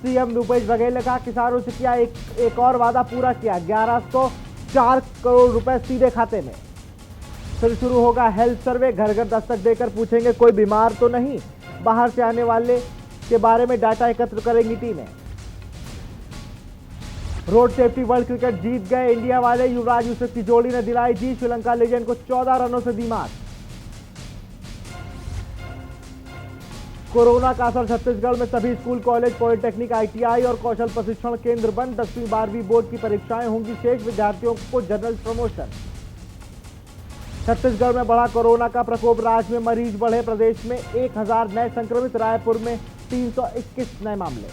CM Bhupesh Baghel ने कहा किसानों से किया एक और वादा पूरा किया, 1104 करोड़ रुपए सीधे खाते में। फिर शुरू होगा हेल्थ सर्वे, घर घर दस्तक देकर पूछेंगे कोई बीमार तो नहीं। बाहर से आने वाले के बारे में डाटा एकत्र करेंगी टीमें। रोड सेफ्टी वर्ल्ड क्रिकेट जीत गए इंडिया वाले, युवराज यूसुफ की जोड़ी ने दिलाई जीत, श्रीलंका लेजेंड को 14 रनों से दी मात। कोरोना का असर, छत्तीसगढ़ में सभी स्कूल, कॉलेज, पॉलिटेक्निक, आईटीआई और कौशल प्रशिक्षण केंद्र बंद। 10वीं 12वीं बोर्ड की परीक्षाएं होंगी शेष, विद्यार्थियों को जनरल प्रमोशन। छत्तीसगढ़ में बढ़ा कोरोना का प्रकोप, राज्य में मरीज बढ़े, प्रदेश में 1000 नए संक्रमित, रायपुर में 321 नए मामले।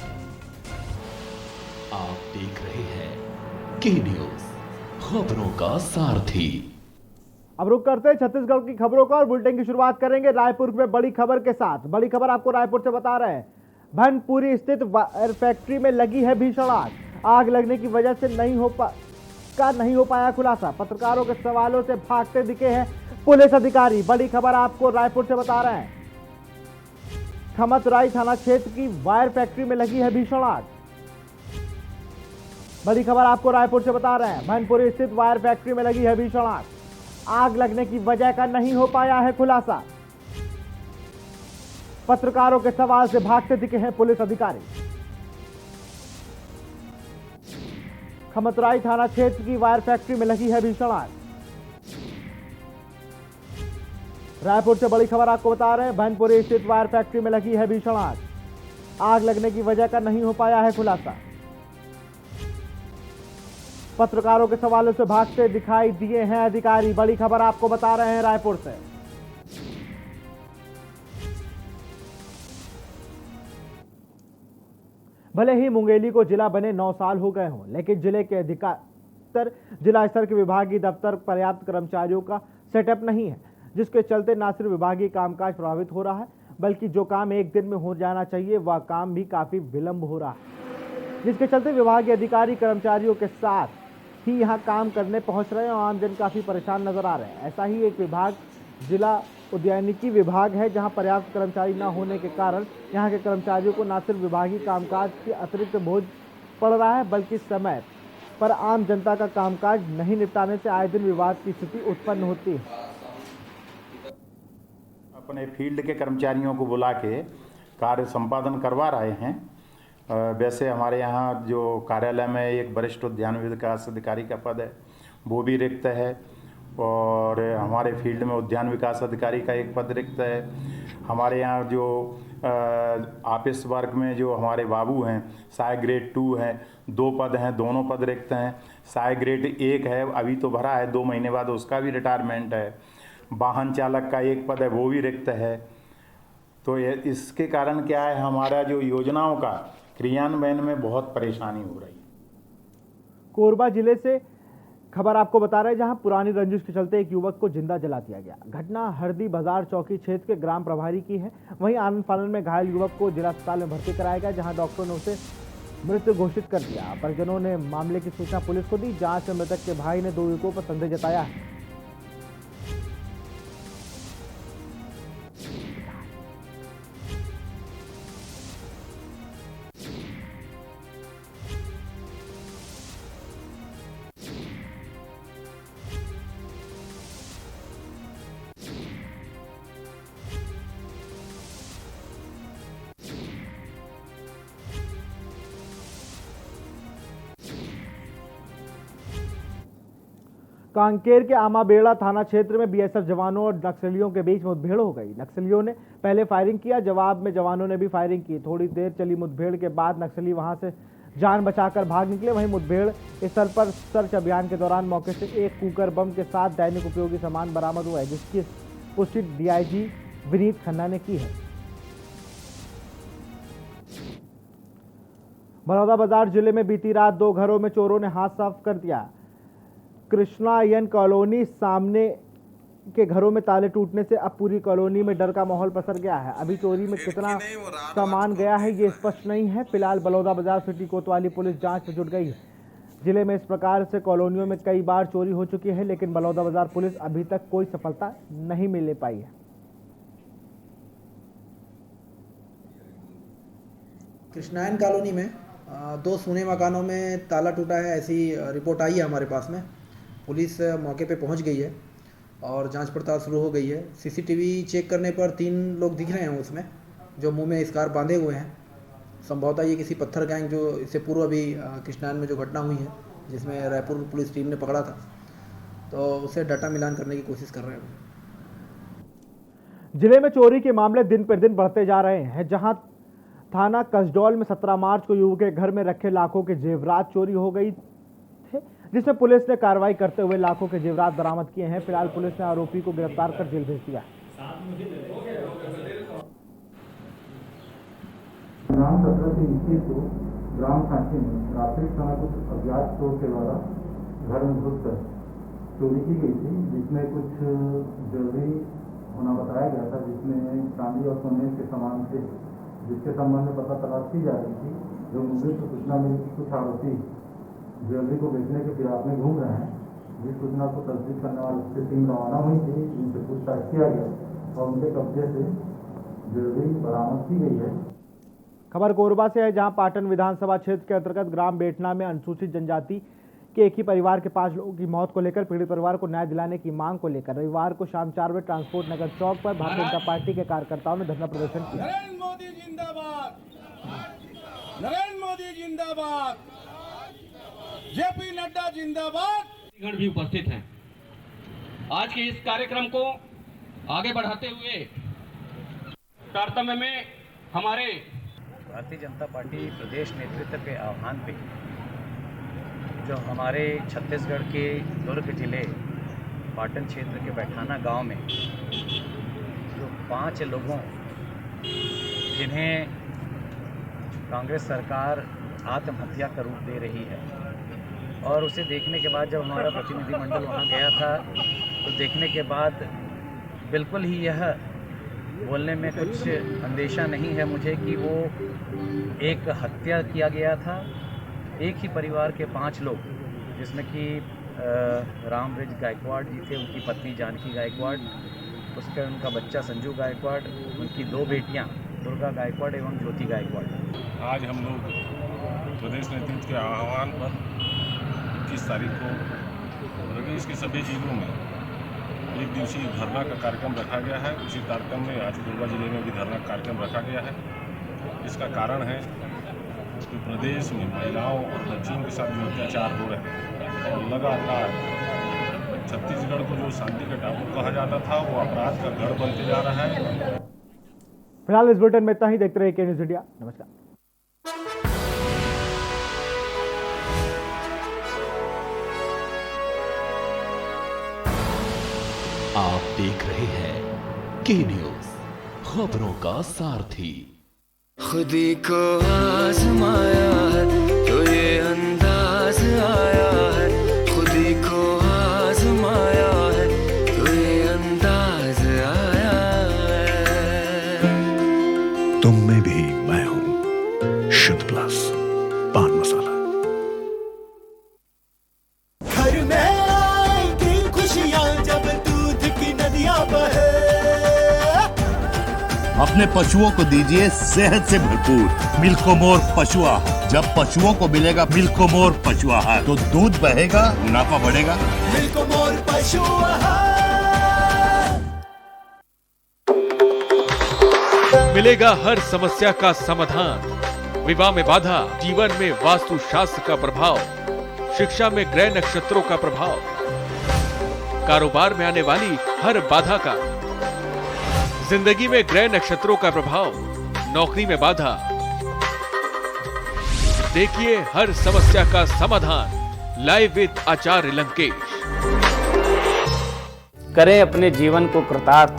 आप देख रहे हैं के न्यूज, खबरों का सारथी। अब रुक करते हैं छत्तीसगढ़ की खबरों का और बुलेटिन की शुरुआत करेंगे रायपुर में बड़ी खबर के साथ। बड़ी खबर आपको रायपुर से बता रहे हैं। भनपुरी स्थित वायर फैक्ट्री में लगी है भीषण आग। आग लगने की वजह से नहीं हो पाया खुलासा। पत्रकारों के सवालों से भागते दिखे हैं पुलिस अधिकारी। बड़ी खबर आपको रायपुर से बता रहे हैं। खमतराई थाना क्षेत्र की वायर फैक्ट्री में लगी है भीषण आग। बड़ी खबर आपको रायपुर से बता रहे हैं। भनपुरी स्थित वायर फैक्ट्री में लगी है भीषण आग। आग लगने की वजह का नहीं हो पाया है खुलासा। पत्रकारों के सवाल से भागते दिखे हैं पुलिस अधिकारी। खमतराई थाना क्षेत्र की वायर फैक्ट्री में लगी है भीषण आग। रायपुर से बड़ी खबर आपको बता रहे हैं। भनपुरी स्थित वायर फैक्ट्री में लगी है भीषण आग। आग लगने की वजह का नहीं हो पाया है खुलासा। पत्रकारों के सवालों से भागते दिखाई दिए हैं अधिकारी। बड़ी खबर आपको बता रहे हैं रायपुर से। भले ही मुंगेली को जिला बने 9 साल हो गए हों, लेकिन जिले के अधिकतर जिला स्तर के विभागीय दफ्तर पर्याप्त कर्मचारियों का सेटअप नहीं है, जिसके चलते न सिर्फ विभागीय कामकाज प्रभावित हो रहा है, बल्कि जो काम एक दिन में हो जाना चाहिए वह काम भी काफी विलंब हो रहा है, जिसके चलते विभागीय अधिकारी कर्मचारियों के साथ ही यहां काम करने पहुंच रहे हैं और आम जन काफी परेशान नजर आ रहे हैं। ऐसा ही एक विभाग जिला उद्यानिकी विभाग है, जहां पर्याप्त कर्मचारी न होने के कारण यहां के कर्मचारियों को न सिर्फ विभागीय कामकाज के अतिरिक्त बोझ पड़ रहा है, बल्कि समय पर आम जनता का कामकाज नहीं निपटाने से आए दिन विवाद की स्थिति उत्पन्न होती है। अपने फील्ड के कर्मचारियों को बुला के कार्य संपादन करवा रहे हैं। वैसे हमारे यहाँ जो कार्यालय में एक वरिष्ठ उद्यान विकास अधिकारी का पद है वो भी रिक्त है, और हमारे फील्ड में उद्यान विकास अधिकारी का एक पद रिक्त है। हमारे यहाँ जो ऑफिस वर्क में जो हमारे बाबू हैं सहायक ग्रेड 2 हैं, 2 पद हैं, दोनों पद रिक्त हैं। सहायक ग्रेड 1 है, अभी तो भरा है, 2 महीने बाद उसका भी रिटायरमेंट है। वाहन चालक का एक पद है, वो भी रिक्त है। तो इसके कारण क्या है, हमारा जो योजनाओं का क्रियान्वयन में बहुत परेशानी हो रही है। कोरबा जिले से खबर आपको बता रहे हैं, जहां पुरानी रंजिश के चलते एक युवक को जिंदा जला दिया गया। घटना हरदी बाजार चौकी क्षेत्र के ग्राम प्रभारी की है। वहीं आनंद फानन में घायल युवक को जिला अस्पताल में भर्ती कराया गया, जहां डॉक्टरों ने उसे मृत घोषित कर दिया। परिजनों ने मामले की सूचना पुलिस को दी। जांच में मृतक के भाई ने 2 युवकों पर संदेह जताया है। कांकेर के आमाबेड़ा थाना क्षेत्र में बीएसएफ जवानों और नक्सलियों के बीच मुठभेड़ हो गई। नक्सलियों ने पहले फायरिंग किया, जवाब में जवानों ने भी फायरिंग की। थोड़ी देर चली मुठभेड़ के बाद नक्सली वहां से जान बचाकर भाग निकले। वहीं मुठभेड़ स्थल पर सर्च अभियान के दौरान मौके से एक कुकर बम के साथ दैनिक उपयोगी सामान बरामद हुआ है, जिसकी पुष्टि डीआईजी विनीत खन्ना ने की है। बलौदाबाजार जिले में बीती रात 2 घरों में चोरों ने हाथ साफ कर दिया। कृष्णायन कॉलोनी सामने के घरों में ताले टूटने से अब पूरी कॉलोनी में डर का माहौल पसर गया है। अभी चोरी में कितना सामान गया है ये स्पष्ट नहीं है। फिलहाल बलौदाबाजार सिटी कोतवाली पुलिस जांच में जुट गई है। जिले में इस प्रकार से कॉलोनियों में कई बार चोरी हो चुकी है, लेकिन बलौदाबाजार पुलिस अभी तक कोई सफलता नहीं मिल पाई है। कृष्णायन कॉलोनी में 2 सूने मकानों में ताला टूटा है, ऐसी रिपोर्ट आई है हमारे पास में। पुलिस मौके पे पहुंच गई है और जांच पड़ताल शुरू हो गई है। सीसीटीवी चेक करने पर 3 लोग दिख रहे हैं उसमें, जो मुंह में स्कार बांधे हुए हैं। संभवतः ये किसी पत्थर गैंग, जो इससे पूर्व अभी कृष्णायन में जो घटना हुई है जिसमें रायपुर पुलिस टीम ने पकड़ा था, तो उसे डाटा मिलान करने की कोशिश कर रहे हैं। जिले में चोरी के मामले दिन पर दिन बढ़ते जा रहे हैं, जहां थाना कसडौल में 17 मार्च को युवक के घर में रखे लाखों के जेवरात चोरी हो गई थे, जिसमें पुलिस ने कार्रवाई करते हुए लाखों के जेवरात बरामद किए हैं। फिलहाल पुलिस ने आरोपी को गिरफ्तार कर जेल भेज दिया है। ग्राम 17 से 21 को ग्राम सांची में रात्रि समय कुछ अज्ञात चोर के द्वारा घर में घुसकर चोरी की गई थी, जिसमें कुछ ज्वेलरी होना बताया गया था, जिसमें चांदी और सोने के सामान थे, जिसके संबंध में पता तलाश की जा रही थी। जो मुझे तो सूचना मिली कि कुछ आरोपी ज्वेलरी को बेचने के फिराक में घूम रहे हैं। जिस सूचना को तस्दीक करने वाली टीम रवाना हुई थी, जिनसे पूछताछ किया गया और उनके कब्जे से ज्वेलरी बरामद की गई है। खबर कोरबा से है, जहां पाटन विधानसभा क्षेत्र के अंतर्गत ग्राम बेटना में अनुसूचित जनजाति के एक ही परिवार के 5 लोगों की मौत को लेकर पीड़ित परिवार को न्याय दिलाने की मांग को लेकर रविवार को शाम 4 बजे ट्रांसपोर्ट नगर चौक पर भारतीय जनता पार्टी के कार्यकर्ताओं ने धरना प्रदर्शन किया। नरेंद्र मोदी जिंदाबाद, नरेंद्र मोदी जिंदाबाद, जेपी नड्डा जिंदाबाद। गण भी उपस्थित हैं। आज के इस कार्यक्रम को आगे बढ़ाते हुए कर्तव्य में हमारे भारतीय जनता पार्टी प्रदेश नेतृत्व के आह्वान पे जो हमारे छत्तीसगढ़ के दुर्ग जिले पाटन क्षेत्र के बैठाना गांव में जो 5 लोगों जिन्हें कांग्रेस सरकार आत्महत्या का रूप दे रही है, और उसे देखने के बाद जब हमारा प्रतिनिधिमंडल वहां गया था तो देखने के बाद बिल्कुल ही यह बोलने में कुछ अंदेशा नहीं है मुझे कि वो एक हत्या किया गया था। एक ही परिवार के 5 लोग, जिसमें कि रामब्रिज गायकवाड़ जी थे, उनकी पत्नी जानकी गायकवाड़, उनका बच्चा संजू गायकवाड़, उनकी 2 बेटियां दुर्गा गायकवाड़ एवं ज्योति गायकवाड़। आज हम लोग प्रदेश नेतृत्व के आह्वान पर 21 तारीख को प्रदेश के सभी जिलों में 1 दिवसीय धरना का कार्यक्रम रखा गया है। उसी कार्यक्रम में आज कोरबा जिले में भी धरना कार्यक्रम रखा गया है। इसका कारण है कि प्रदेश में महिलाओं और बच्चियों के साथ जो अत्याचार हो रहे हैं और लगातार छत्तीसगढ़ को जो शांति का टापू कहा जाता था, वो अपराध का गढ़ बनते जा रहा है। फिलहाल इस बुलेटिन में इतना ही। देखते रहिए के न्यूज़ इंडिया। नमस्कार। आप देख रहे हैं के न्यूज़, खबरों का सारथी। खुदी को आजमाया है तो ये अंदाज आया है, खुदी को आजमाया है तो ये अंदाज आया है। तुम में भी मैं हूं, शुद्ध प्लस पान मसाला। घर में आएगी खुशियां जब दूध की नदियां बहे। अपने पशुओं को दीजिए सेहत से भरपूर मिल्कोमोर पशु आहार। जब पशुओं को मिलेगा मिल्कोमोर पशु आहार तो दूध बहेगा, मुनाफा बढ़ेगा। मिल्कोमोर पशु आहार। मिलेगा हर समस्या का समाधान। विवाह में बाधा, जीवन में वास्तु शास्त्र का प्रभाव, शिक्षा में ग्रह नक्षत्रों का प्रभाव, कारोबार में आने वाली हर बाधा का, जिंदगी में ग्रह नक्षत्रों का प्रभाव, नौकरी में बाधा। देखिए हर समस्या का समाधान लाइव विद आचार्य लंकेश। करें अपने जीवन को कृतार्थ,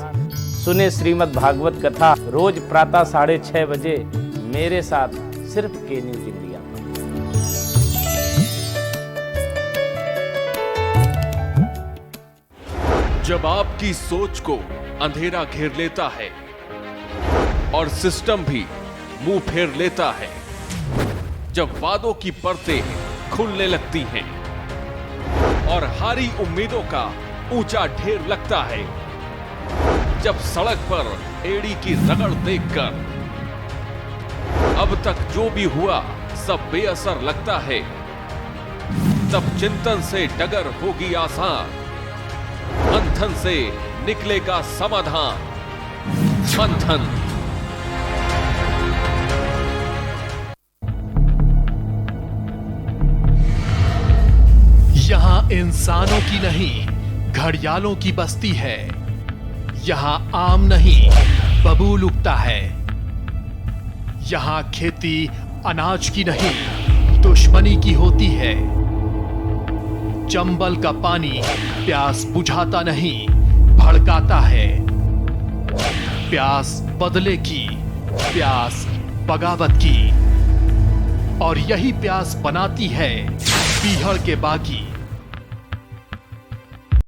सुने श्रीमद् भागवत कथा रोज प्रातः 6:30 बजे मेरे साथ सिर्फ के न्यूज़ इंडिया। जब आपकी सोच को अंधेरा घेर लेता है और सिस्टम भी मुंह फेर लेता है, जब वादों की परतें खुलने लगती हैं और हारी उम्मीदों का ऊंचा ढेर लगता है, जब सड़क पर एड़ी की रगड़ देखकर अब तक जो भी हुआ सब बेअसर लगता है, तब चिंतन से डगर होगी आसान, मंथन से निकलेगा समाधान। मंथन। यहाँ इंसानों की नहीं, घड़ियालों की बस्ती है। यहाँ आम नहीं, बबूल उगता है। यहाँ खेती अनाज की नहीं, दुश्मनी की होती है। चंबल का पानी प्यास बुझाता नहीं, भड़काता है। प्यास बदले की, प्यास बगावत की, और यही प्यास बनाती है पीहड़ के बागी